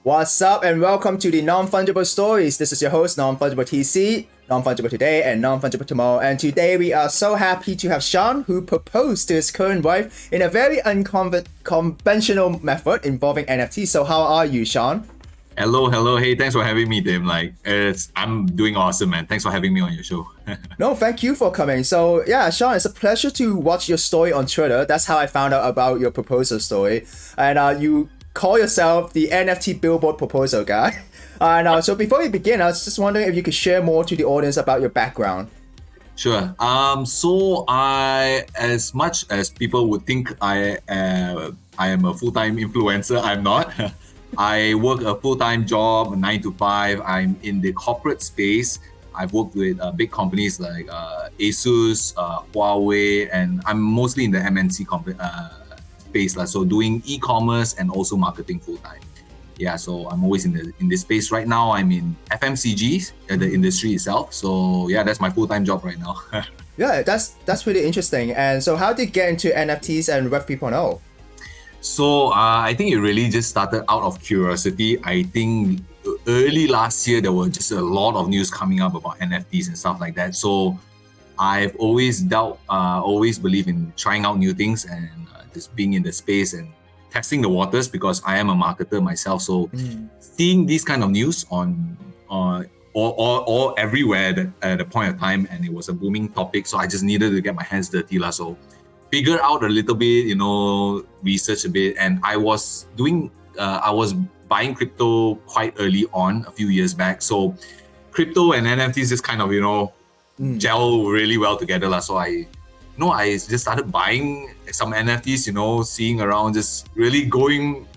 What's up and welcome to the Non-Fungible Stories. This is your host, Non-Fungible TC, Non-Fungible today and Non-Fungible tomorrow. And today we are so happy to have Shawn, who proposed to his current wife in a very unconventional method involving NFTs. So how are you, Shawn? Hello. Hey, thanks for having me, Tim. I'm doing awesome, man. Thanks for having me on your show. No, thank you for coming. So yeah, Shawn, it's a pleasure to watch your story on Twitter. That's how I found out about your proposal story. And you call yourself the NFT Billboard Proposal Guy. So before we begin, I was just wondering if you could share more to the audience about your background. Sure. So I, as much as people would think I am a full-time influencer, I'm not. I work a full-time job, 9 to 5. I'm in the corporate space. I've worked with big companies like Asus, Huawei, and I'm mostly in the MNC space, so doing e-commerce and also marketing full-time. Yeah, so I'm always in this space. Right now, I'm in FMCG, the industry itself. So yeah, that's my full-time job right now. Yeah, that's pretty interesting. And so how did you get into NFTs and Web 3.0? So I think it really just started out of curiosity. I think early last year, there were just a lot of news coming up about NFTs and stuff like that. So I've always believed in trying out new things and just being in the space and testing the waters, because I am a marketer myself. So seeing these kind of news on or everywhere at a point of time, and it was a booming topic. So I just needed to get my hands dirty. So figure out a little bit, research a bit. And I was buying crypto quite early on, a few years back. So crypto and NFTs just kind of, gel really well together. So I just started buying some NFTs, seeing around, just really going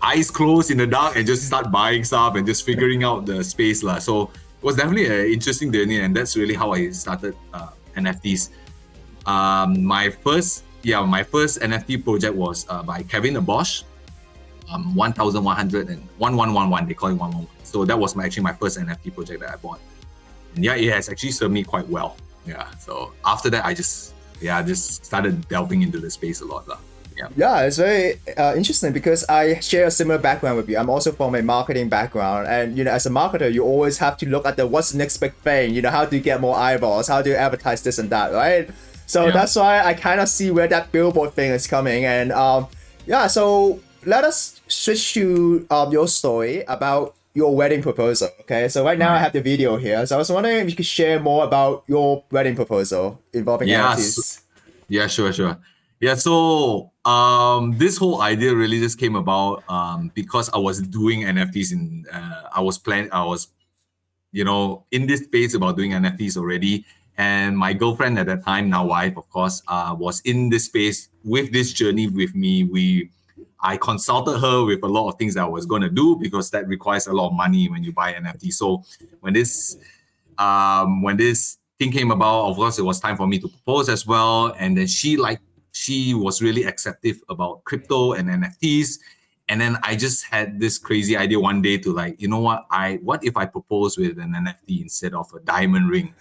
eyes closed in the dark and just start buying stuff and just figuring out the space. So it was definitely an interesting journey, and that's really how I started NFTs. My first NFT project was by Kevin Abosch, 1100 and 1111, they call it 111. So that was actually my first NFT project that I bought. And yeah, it has actually served me quite well. Yeah, so after that, I just started delving into the space a lot. Yeah, it's very interesting because I share a similar background with you. I'm also from a marketing background, and as a marketer, you always have to look at what's the next big thing. How do you get more eyeballs? How do you advertise this and that, right? So that's why I kind of see where that billboard thing is coming. And so let us switch to your story about your wedding proposal. Okay, so right now I have the video here. So I was wondering if you could share more about your wedding proposal involving NFTs. Yeah, sure. Yeah, so this whole idea really just came about because I was doing NFTs I was in this space about doing NFTs already. And my girlfriend at that time, now wife, of course, was in this space with this journey with me. I consulted her with a lot of things that I was going to do, because that requires a lot of money when you buy NFT. So when this thing came about, of course, it was time for me to propose as well. And then she was really acceptive about crypto and NFTs. And then I just had this crazy idea one day to what if I propose with an NFT instead of a diamond ring?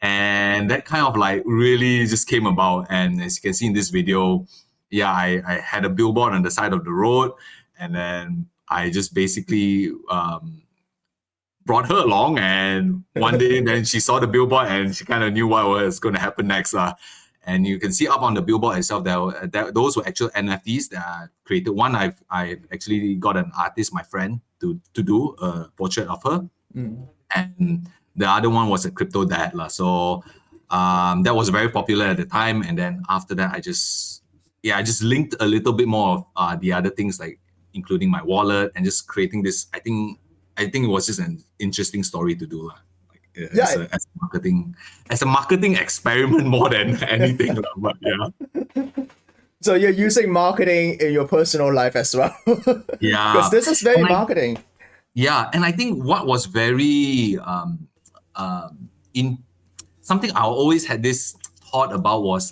And that kind of really just came about. And as you can see in this video, I had a billboard on the side of the road, and then I just basically brought her along. And one day, then she saw the billboard and she kind of knew what was going to happen next. And you can see up on the billboard itself, those were actual NFTs that I created. One, I've actually got an artist, my friend, to do a portrait of her. And the other one was a crypto dad. So that was very popular at the time. And then after that, I just linked a little bit more of the other things, like including my wallet and just creating this. I think it was just an interesting story to do. As a marketing experiment more than anything. But yeah. So you're using marketing in your personal life as well. Yeah. Because this is very marketing. Yeah. And I think what was very in something I always had this thought about was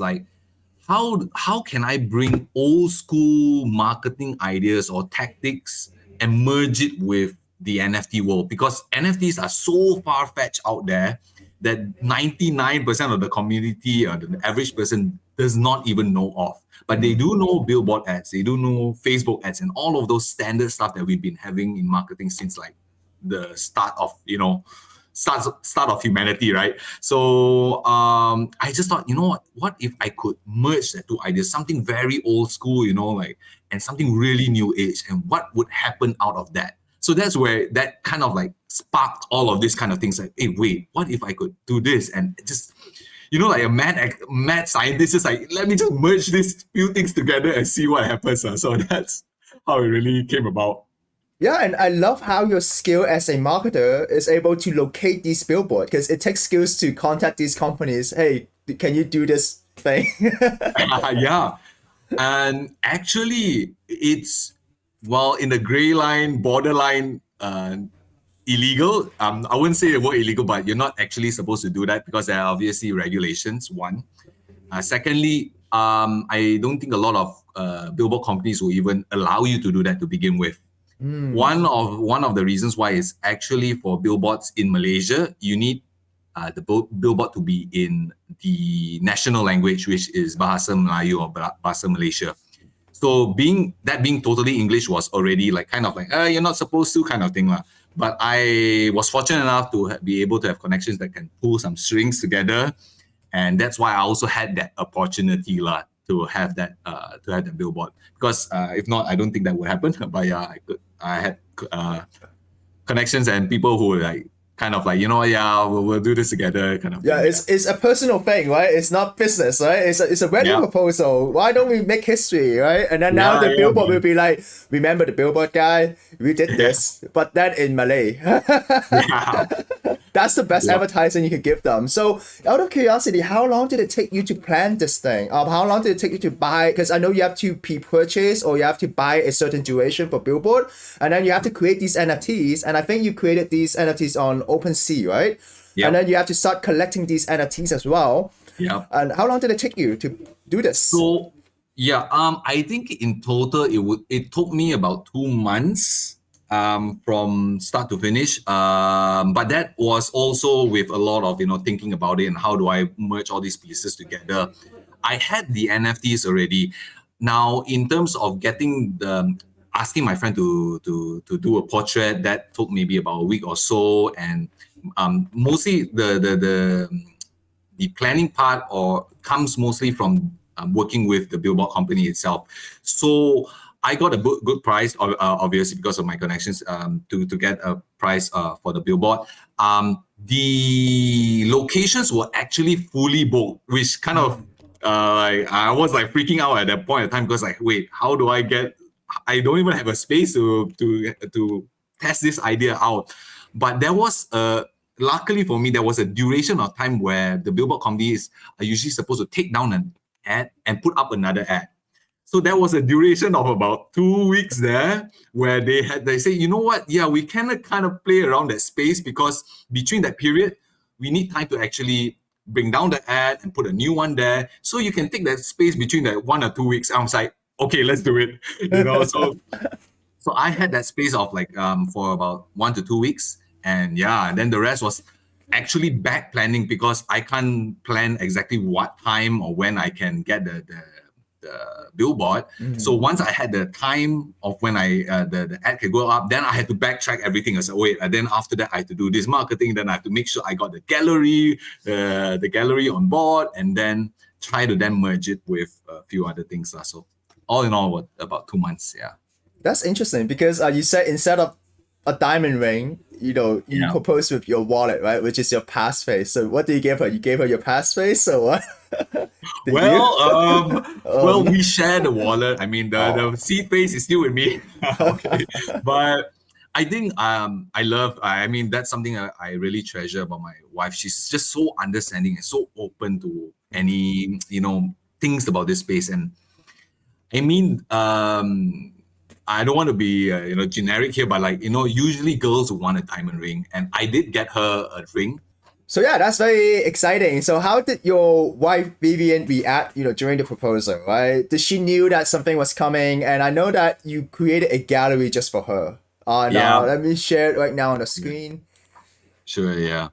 how can I bring old school marketing ideas or tactics and merge it with the NFT world? Because NFTs are so far-fetched out there that 99% of the community or the average person does not even know of. but they do know billboard ads, they do know Facebook ads, and all of those standard stuff that we've been having in marketing since like the start of start of humanity, right? So I just thought, what if I could merge the two ideas, something very old school, like, and something really new age, and what would happen out of that? So that's where that kind of like sparked all of these kind of things. Like, hey, wait, what if I could do this? And just, like a mad scientist is like, let me just merge these few things together and see what happens. So that's how it really came about. Yeah, and I love how your skill as a marketer is able to locate these billboards, because it takes skills to contact these companies. Hey, can you do this thing? Yeah. And actually, it's, well, in the gray line, borderline, illegal. I wouldn't say the word illegal, but you're not actually supposed to do that because there are obviously regulations, one. Secondly, I don't think a lot of billboard companies will even allow you to do that to begin with. One of the reasons why is actually for billboards in Malaysia, you need the billboard to be in the national language, which is Bahasa Melayu or Bahasa Malaysia. So being totally English was already like kind of like you're not supposed to kind of thing lah. But I was fortunate enough to be able to have connections that can pull some strings together, and that's why I also had that opportunity lah to have that billboard. Because if not, I don't think that would happen. But yeah, I had connections and people who were like kind of like, we'll do this together kind of thing. Yeah, it's a personal thing, right? It's not business, right? It's a wedding proposal. Why don't we make history, right? And then now the billboard will be like, remember the billboard guy? We did this, but that in Malay. That's the best advertising you can give them. So out of curiosity, how long did it take you to plan this thing? How long did it take you to buy? Because I know you have to pre-purchase or you have to buy a certain duration for billboard, and then you have to create these NFTs. And I think you created these NFTs on OpenSea, right? Yep. And then you have to start collecting these NFTs as well. Yeah. And how long did it take you to do this? So yeah, I think in total it took me about 2 months from start to finish. But that was also with a lot of thinking about it and how do I merge all these pieces together. I had the NFTs already. Now, in terms of getting asking my friend to do a portrait, that took maybe about a week or so, and mostly the planning part comes mostly from working with the billboard company itself. So I got a good price, obviously because of my connections, to get a price for the billboard. The locations were actually fully booked, which kind of I was like freaking out at that point in time, because like, wait, how do I don't even have a space to test this idea out. But there was luckily for me, there was a duration of time where the billboard companies are usually supposed to take down an ad and put up another ad. So there was a duration of about 2 weeks there where they say, you know what? Yeah, we kind of play around that space, because between that period, we need time to actually bring down the ad and put a new one there. So you can take that space between that 1 or 2 weeks. I was like, okay, let's do it. So I had that space of like for about 1 to 2 weeks. And yeah, then the rest was actually back planning, because I can't plan exactly what time or when I can get the billboard. So once I had the time of when the ad could go up, then I had to backtrack everything. I said, wait, and then after that I had to do this marketing, then I have to make sure I got the gallery on board, and then try to then merge it with a few other things. So all in all, about 2 months. Yeah. That's interesting, because you said instead of a diamond ring, you propose with your wallet, right? Which is your passphrase. So what did you give her? You gave her your passphrase, or what? Well, we share the wallet. I mean, the seed face is still with me. Okay. But I think that's something I really treasure about my wife. She's just so understanding and so open to any, things about this space. And I mean, I don't want to be generic here, but like, usually girls want a diamond ring, and I did get her a ring. So yeah, that's very exciting. So how did your wife Vivian react, during the proposal, right? Did she knew that something was coming? And I know that you created a gallery just for her. Now let me share it right now on the screen. Sure, yeah.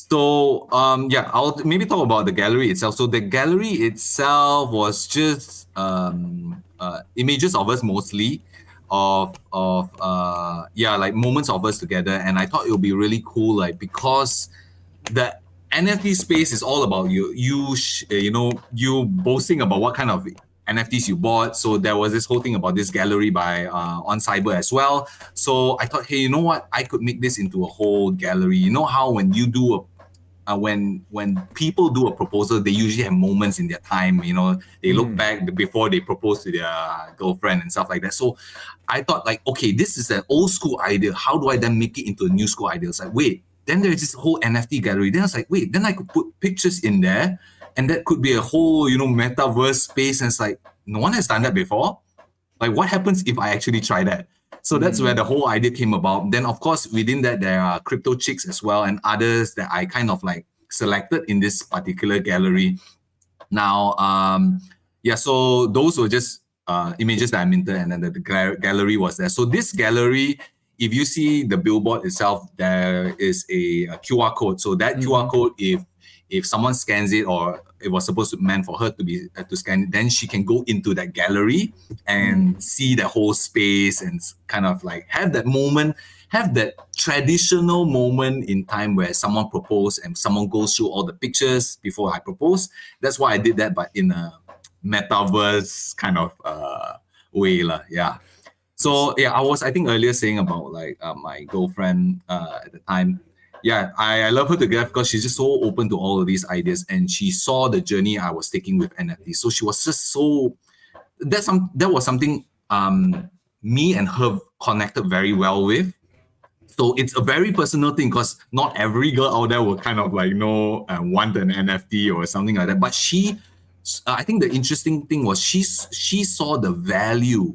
So yeah, I'll maybe talk about the gallery itself. So the gallery itself was just images of us mostly, of yeah, like moments of us together. And I thought it would be really cool, like because the NFT space is all about you boasting about what kind of NFTs you bought. So there was this whole thing about this gallery by on Cyber as well. So I thought, hey, you know what? I could make this into a whole gallery. You know how when you do a when people do a proposal, they usually have moments in their time. You know, they look back before they propose to their girlfriend and stuff like that. So I thought, like, okay, this is an old school idea. How do I then make it into a new school idea? It's like, wait, then there's this whole NFT gallery. Then I was like, wait, then I could put pictures in there, and that could be a whole, metaverse space. And it's like, no one has done that before. Like, what happens if I actually try that? So that's where the whole idea came about. Then, of course, within that, there are crypto chicks as well and others that I kind of like selected in this particular gallery. Now, yeah, so those were just images that I minted, and then the gallery was there. So this gallery, if you see the billboard itself, there is a QR code. So that QR code, if someone scans it, or it was supposed to meant for her to be to scan it, then she can go into that gallery and see the whole space and kind of like have that moment, have that traditional moment in time where someone proposed and someone goes through all the pictures before I propose. That's why I did that, but in a metaverse kind of way, yeah. So yeah, I think earlier saying about like my girlfriend at the time. Yeah, I love her to death because she's just so open to all of these ideas, and she saw the journey I was taking with NFTs. So she was just so that was something me and her connected very well with. So it's a very personal thing because not every girl out there will kind of like want an NFT or something like that. But I think the interesting thing was she saw the value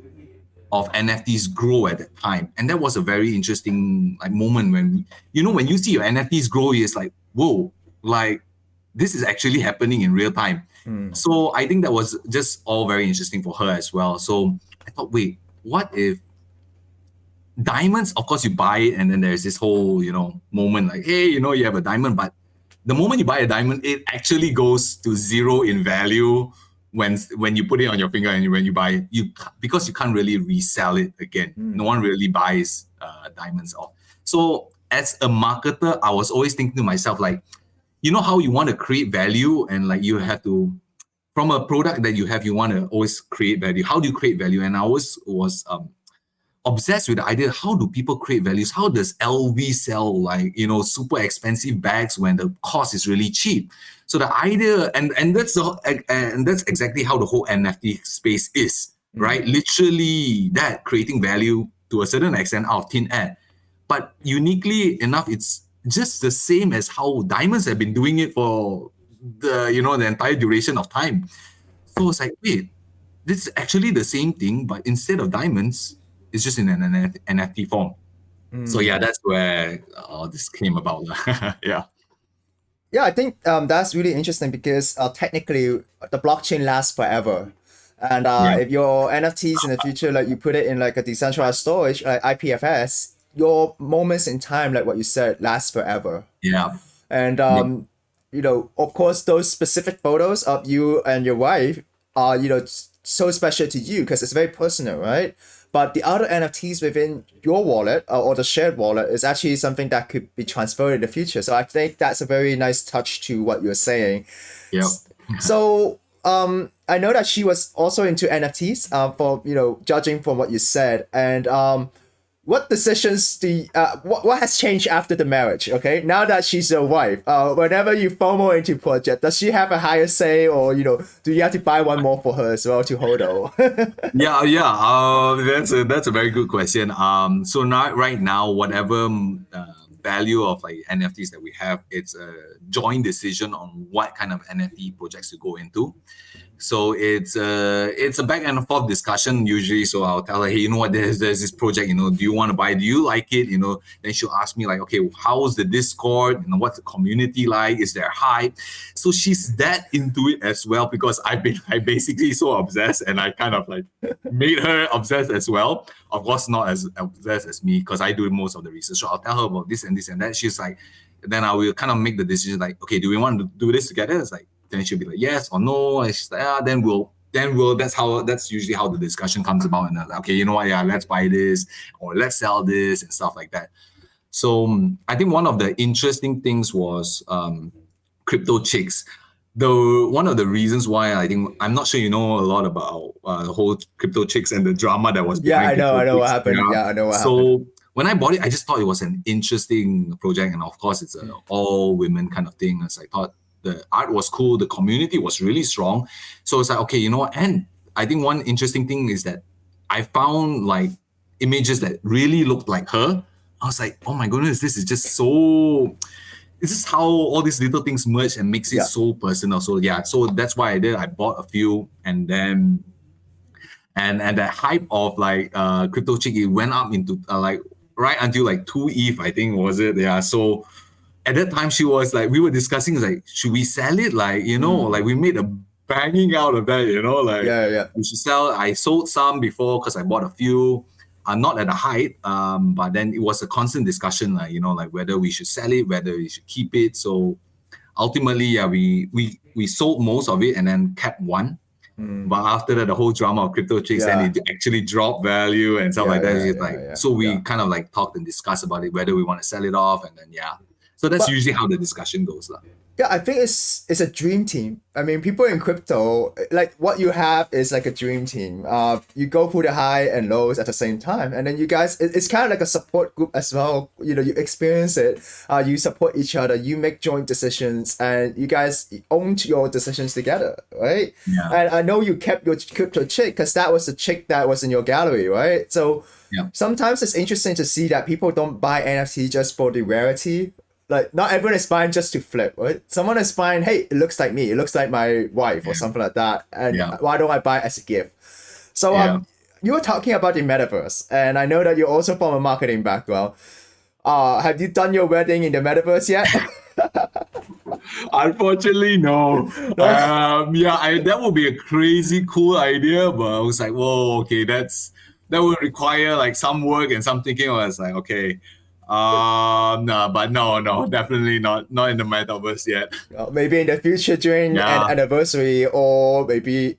of NFTs grow at that time. And that was a very interesting moment when you see your NFTs grow, it's like, whoa, like this is actually happening in real time. So I think that was just all very interesting for her as well. So I thought, wait, what if diamonds, of course you buy it and then there's this whole, moment like, hey, you have a diamond, but the moment you buy a diamond, it actually goes to zero in value when you put it on your finger and when you buy it, because you can't really resell it again. No one really buys diamonds off. So as a marketer, I was always thinking to myself, like, how you want to create value, and like you have to, from a product that you have, you want to always create value. How do you create value? And I always was obsessed with the idea, how do people create values? How does LV sell like, super expensive bags when the cost is really cheap? So the idea, and that's exactly how the whole NFT space is, right? Literally that, creating value to a certain extent out of thin air. But uniquely enough, it's just the same as how diamonds have been doing it for the entire duration of time. So it's like, wait, this is actually the same thing, but instead of diamonds, it's just in an NFT form. So yeah, that's where this came about. Yeah. Yeah, I think that's really interesting because technically the blockchain lasts forever. And if your NFTs in the future, like you put it in like a decentralized storage, like IPFS, your moments in time, like what you said, last forever. Yeah. And of course, those specific photos of you and your wife are, so special to you because it's very personal, right? But the other NFTs within your wallet or the shared wallet is actually something that could be transferred in the future. So I think that's a very nice touch to what you're saying. Yeah. So I know that she was also into NFTs for, judging from what you said. And what decisions what has changed after the marriage? Okay, now that she's your wife, whenever you FOMO into project, does she have a higher say, or do you have to buy one more for her as well to hold on? That's a very good question. So now right now, whatever value of like NFTs that we have, it's a joint decision on what kind of NFT projects to go into. So it's a back and forth discussion usually. So I'll tell her, hey, what, there's this project, do you want to buy it? Do you like it? Then she'll ask me like, okay, how's the Discord? What's the community like? Is there hype? So she's that into it as well, because I basically so obsessed, and I kind of like made her obsessed as well. Of course, not as obsessed as me, because I do most of the research. So I'll tell her about this and this and that. She's like, then I will kind of make the decision like, okay, do we want to do this together? It's like, then she'll be like, yes or no. And she's like, then we'll, that's usually how the discussion comes about. And I'm like, okay, you know what? Yeah, let's buy this or let's sell this and stuff like that. So I think one of the interesting things was crypto chicks. One of the reasons why I think, I'm not sure you know a lot about the whole crypto chicks and the drama that was behind I know crypto what chicks. happened. Yeah, I know what so happened. when I bought it, I just thought it was an interesting project, and of course, it's an all women kind of thing. As I thought the art was cool, the community was really strong. So it's like, okay, you know what? And I think one interesting thing is that I found like images that really looked like her. I was like, oh my goodness, this is just so. This is how all these little things merge and makes it so personal. So yeah, so that's why I did. I bought a few, and then and the hype of like crypto chick, it went up into like right until like 2 ETH, I think was it? Yeah. So at that time, she was like, we were discussing like, should we sell it? Like, you know, like we made a banging out of that, you know, like we should sell. I sold some before because I bought a few. Not at a height, but then it was a constant discussion, like, you know, like whether we should sell it, whether we should keep it. So ultimately, yeah, we sold most of it and then kept one. But after that, the whole drama of crypto chicks, and it actually dropped value and stuff like that. So we kind of like talked and discussed about it, whether we want to sell it off, and then So that's usually how the discussion goes, lah. Yeah, I think it's a dream team. I mean, people in crypto, like what you have is like a dream team. You go through the high and lows at the same time, and then you guys, it's kind of like a support group as well. You know, you experience it. You support each other. You make joint decisions, and you guys own your decisions together, right? Yeah. And I know you kept your crypto chick because that was the chick that was in your gallery, right? So sometimes it's interesting to see that people don't buy NFT just for the rarity. Like, not everyone is buying just to flip, right? Someone is buying, hey, it looks like me, it looks like my wife or something like that, and why don't I buy it as a gift? So you were talking about the metaverse, and I know that you're also from a marketing background. Have you done your wedding in the metaverse yet? Unfortunately, no. That would be a crazy cool idea, but I was like, whoa, okay, that would require like some work and some thinking. I was like, okay. No, definitely not in the metaverse yet. Maybe in the future during an anniversary, or maybe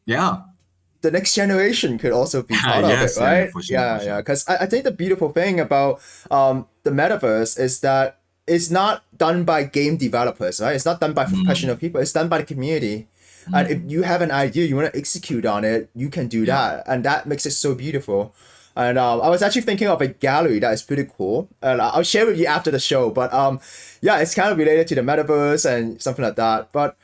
the next generation could also be part of it, right? For sure. Because I think the beautiful thing about the metaverse is that it's not done by game developers, right? It's not done by professional people. It's done by the community. And if you have an idea, you want to execute on it, you can do that, and that makes it so beautiful. And I was actually thinking of a gallery that is pretty cool, and I'll share with you after the show. But it's kind of related to the metaverse and something like that. But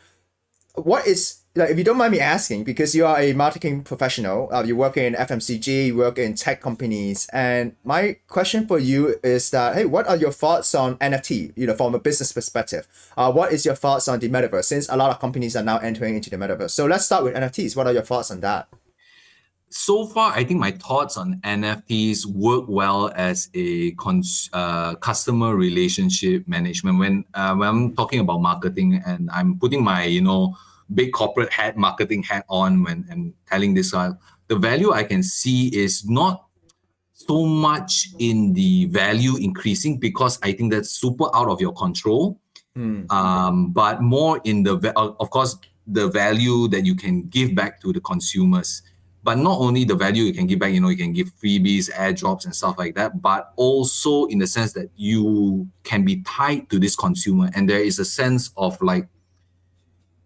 what is, like, if you don't mind me asking, because you are a marketing professional, you work in FMCG, you work in tech companies, and my question for you is that, hey, what are your thoughts on NFT? You know, from a business perspective, what is your thoughts on the metaverse? Since a lot of companies are now entering into the metaverse, so let's start with NFTs. What are your thoughts on that? So far, I think my thoughts on NFTs work well as a customer relationship management. When I'm talking about marketing and I'm putting my, you know, big corporate marketing hat on when I'm telling this, the value I can see is not so much in the value increasing, because I think that's super out of your control. But more in of course, the value that you can give back to the consumers. But not only the value you can give back, you know, you can give freebies, airdrops and stuff like that, but also in the sense that you can be tied to this consumer. And there is a sense of like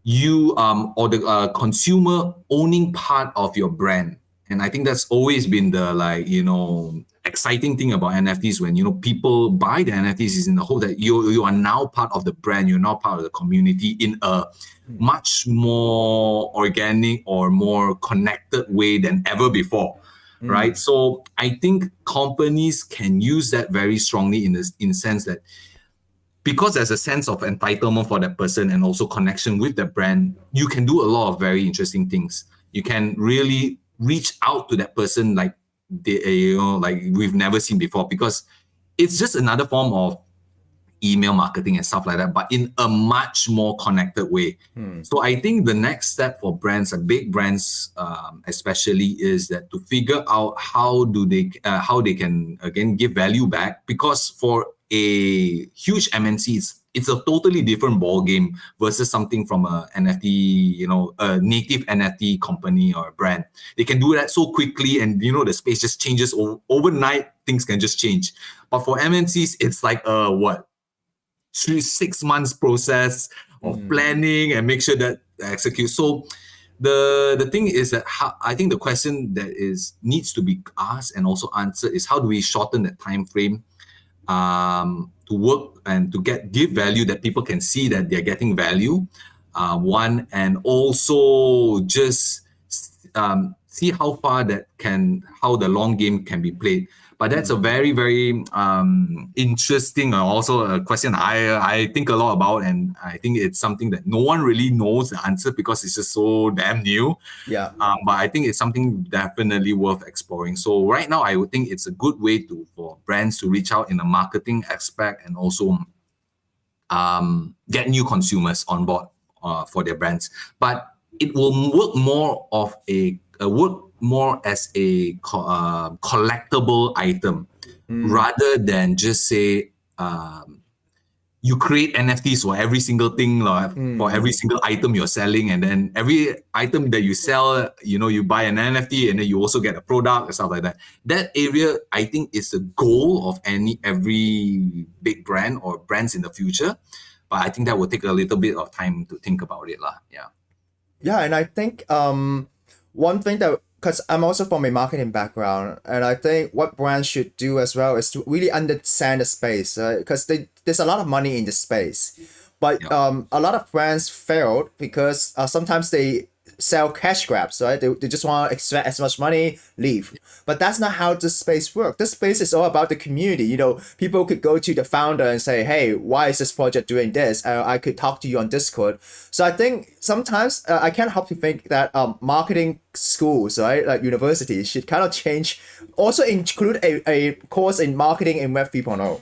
you or the consumer owning part of your brand. And I think that's always been the, like, you know, exciting thing about NFTs. When, you know, people buy the NFTs is in the hope that you are now part of the brand, you're now part of the community in a much more organic or more connected way than ever before, right? So I think companies can use that very strongly in the sense that, because there's a sense of entitlement for that person and also connection with the brand, you can do a lot of very interesting things. You can really reach out to that person like like we've never seen before, because it's just another form of email marketing and stuff like that, but in a much more connected way. So I think the next step for brands, big brands especially, is that to figure out how they can again give value back, because for a huge MNC, it's a totally different ball game versus something from a NFT, a native NFT company or a brand. They can do that so quickly, and the space just changes overnight. Things can just change. But for MNCs, it's like a 3-6 months process of planning and make sure that execute. So the thing is that I think the question that needs to be asked and also answered is, how do we shorten that time frame to work and to give value that people can see that they're getting value, and also just see how far how the long game can be played. But that's a very, very interesting, also a question I think a lot about, and I think it's something that no one really knows the answer because it's just so damn new. Yeah. But I think it's something definitely worth exploring. So right now, I would think it's a good way for brands to reach out in the marketing aspect and also get new consumers on board for their brands. But it will work more as a collectible item rather than just say you create NFTs for every single thing, for every single item you're selling, and then every item that you sell, you buy an NFT and then you also get a product and stuff like that. That area, I think, is the goal of every big brand or brands in the future. But I think that will take a little bit of time to think about it. Yeah, and I think one thing that, because I'm also from a marketing background, and I think what brands should do as well is to really understand the space, because there's a lot of money in the space, but a lot of brands failed because sometimes they sell cash grabs, right? They just want to extract as much money, leave. But that's not how this space works. This space is all about the community. People could go to the founder and say, hey, why is this project doing this? I could talk to you on Discord. So I think sometimes I can't help to think that marketing schools, right, like universities, should kind of change, also include a course in marketing in Web 3.0.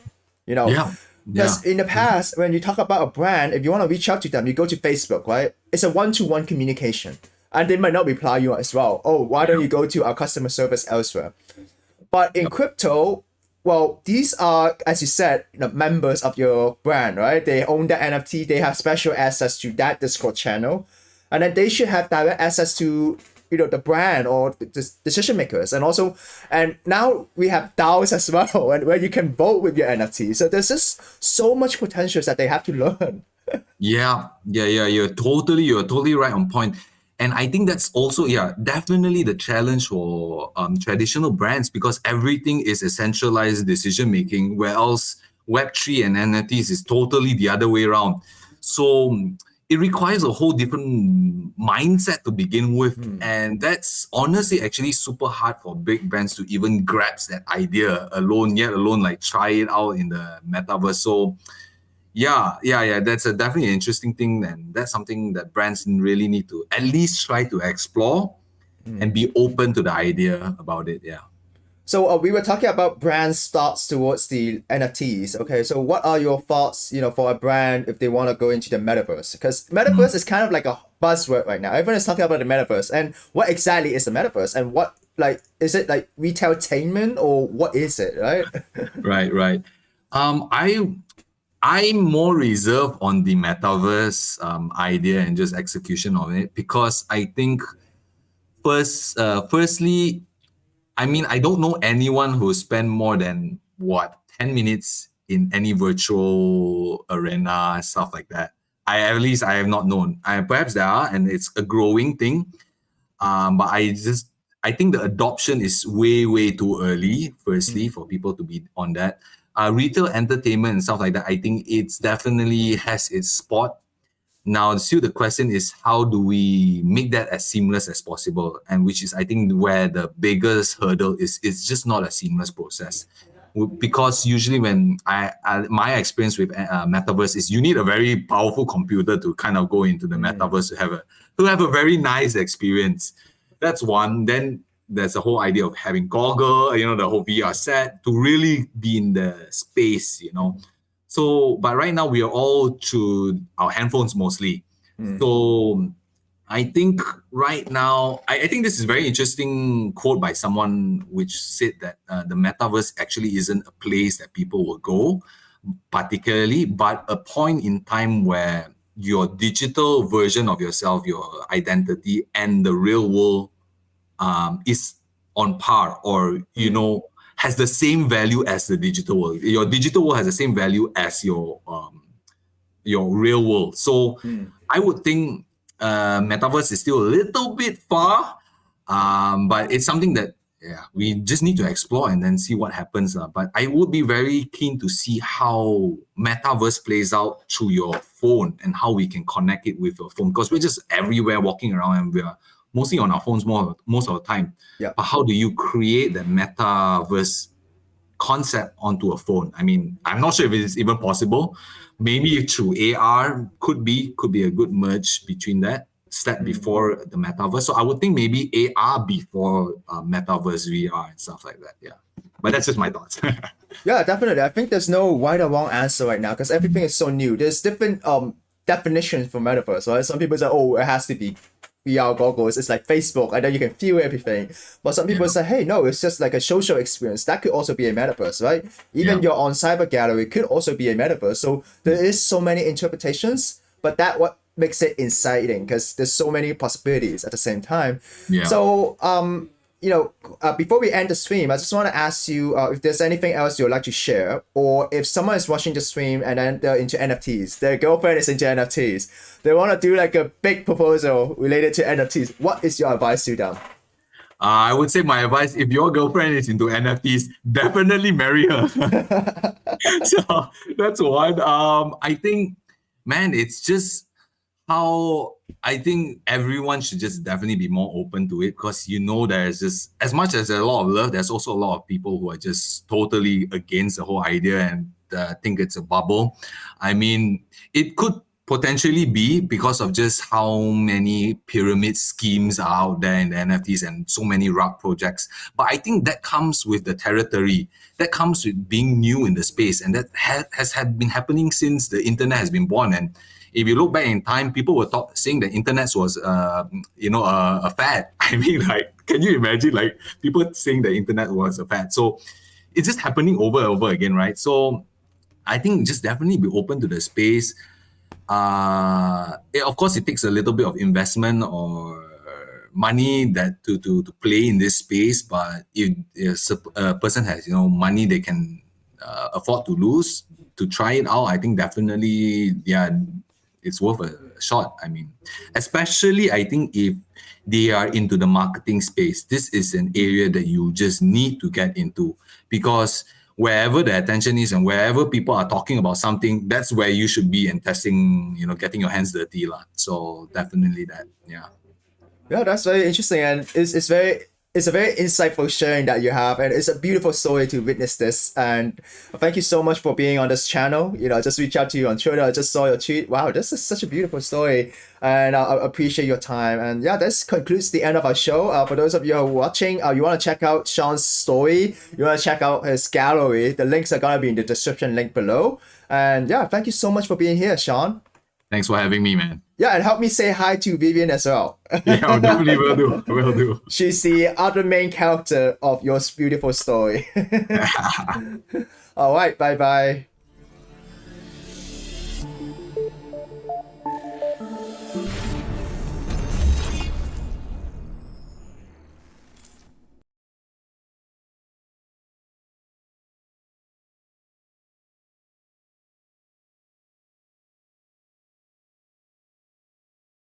Because in the past, when you talk about a brand, if you want to reach out to them, you go to Facebook, right? It's a one-to-one communication. And they might not reply you as well. Oh, why don't you go to our customer service elsewhere? But in crypto, well, these are, as you said, members of your brand, right? They own the NFT. They have special access to that Discord channel. And then they should have direct access to the brand or the decision makers. And now we have DAOs as well, and where you can vote with your NFT. So there's just so much potential that they have to learn. Yeah. You're totally right on point. And I think that's also, definitely the challenge for traditional brands, because everything is a centralized decision making, whereas Web3 and NFTs is totally the other way around. So it requires a whole different mindset to begin with. And that's honestly actually super hard for big brands to even grasp that idea alone, like try it out in the metaverse. So yeah, that's definitely an interesting thing. And that's something that brands really need to at least try to explore and be open to the idea about it. Yeah. So we were talking about brand thoughts towards the NFTs. Okay, so what are your thoughts, for a brand if they want to go into the metaverse? Because metaverse is kind of like a buzzword right now. Everyone is talking about the metaverse, and what exactly is the metaverse, and what is it like retailtainment, or what is it, right? Right. I'm more reserved on the metaverse idea and just execution of it, because I think firstly, I don't know anyone who spent more than 10 minutes in any virtual arena, stuff like that. At least I have not known. Perhaps there are, and it's a growing thing. But I think the adoption is way too early, firstly, for people to be on that. Retail entertainment and stuff like that, I think it's definitely has its spot. Now, still the question is, how do we make that as seamless as possible? And which is, I think, where the biggest hurdle is. It's just not a seamless process. Because usually when my experience with metaverse is, you need a very powerful computer to kind of go into the metaverse to have a very nice experience. That's one. Then there's the whole idea of having goggle, the whole VR set to really be in the space, So, but right now we are all through our handphones mostly. So I think right now, I think this is a very interesting quote by someone which said that the metaverse actually isn't a place that people will go, particularly, but a point in time where your digital version of yourself, your identity, and the real world is on par, or has the same value as the digital world. Your digital world has the same value as your real world. So I would think metaverse is still a little bit far, but it's something that we just need to explore and then see what happens. But I would be very keen to see how metaverse plays out through your phone and how we can connect it with your phone, because we're just everywhere walking around and we're mostly on our phones most of the time. Yeah. But how do you create that metaverse concept onto a phone? I mean, I'm not sure if it's even possible. Maybe through AR could be a good merge between that step before the metaverse. So I would think maybe AR before metaverse VR and stuff like that. Yeah, but that's just my thoughts. Yeah, definitely. I think there's no right or wrong answer right now because everything is so new. There's different definitions for metaverse, right? Some people say, oh, it has to be VR goggles. It's like Facebook, and then you can feel everything. But some people say, hey, no, it's just like a social experience. That could also be a metaverse, right? Even your on cyber gallery could also be a metaverse. So there is so many interpretations, but that what makes it exciting because there's so many possibilities at the same time. Yeah. So before we end the stream, I just want to ask you if there's anything else you'd like to share, or if someone is watching the stream and then they're into NFTs, their girlfriend is into NFTs, they want to do like a big proposal related to NFTs. What is your advice to them? I would say my advice, if your girlfriend is into NFTs, definitely marry her. So that's one. I think, man, it's just how I think everyone should just definitely be more open to it, because there's just, as much as there's a lot of love, there's also a lot of people who are just totally against the whole idea and think it's a bubble. I mean, it could potentially be because of just how many pyramid schemes are out there in the NFTs and so many rug projects. But I think that comes with the territory. That comes with being new in the space. And that has been happening since the internet has been born. And if you look back in time, people were saying the internet was, a fad. I mean, like, can you imagine, like, people saying the internet was a fad? So it's just happening over and over again, right? So I think just definitely be open to the space. Of course, it takes a little bit of investment or money that to play in this space. But if a person has money they can afford to lose to try it out, I think definitely it's worth a shot. I mean, especially I think if they are into the marketing space, this is an area that you just need to get into, because wherever the attention is and wherever people are talking about something, that's where you should be and testing, getting your hands dirty. So definitely that, yeah. Yeah, that's very interesting, and it's a very insightful sharing that you have, and it's a beautiful story to witness this. And thank you so much for being on this channel. I just reached out to you on Twitter. I just saw your tweet. Wow, this is such a beautiful story, and I appreciate your time. And yeah, this concludes the end of our show. For those of you who are watching, you want to check out Shawn's story, you want to check out his gallery, the links are going to be in the description link below. And yeah, thank you so much for being here, Shawn. Thanks for having me, man. Yeah, and help me say hi to Vivian as well. Yeah, I definitely will do. Will do. She's the other main character of your beautiful story. All right, bye-bye.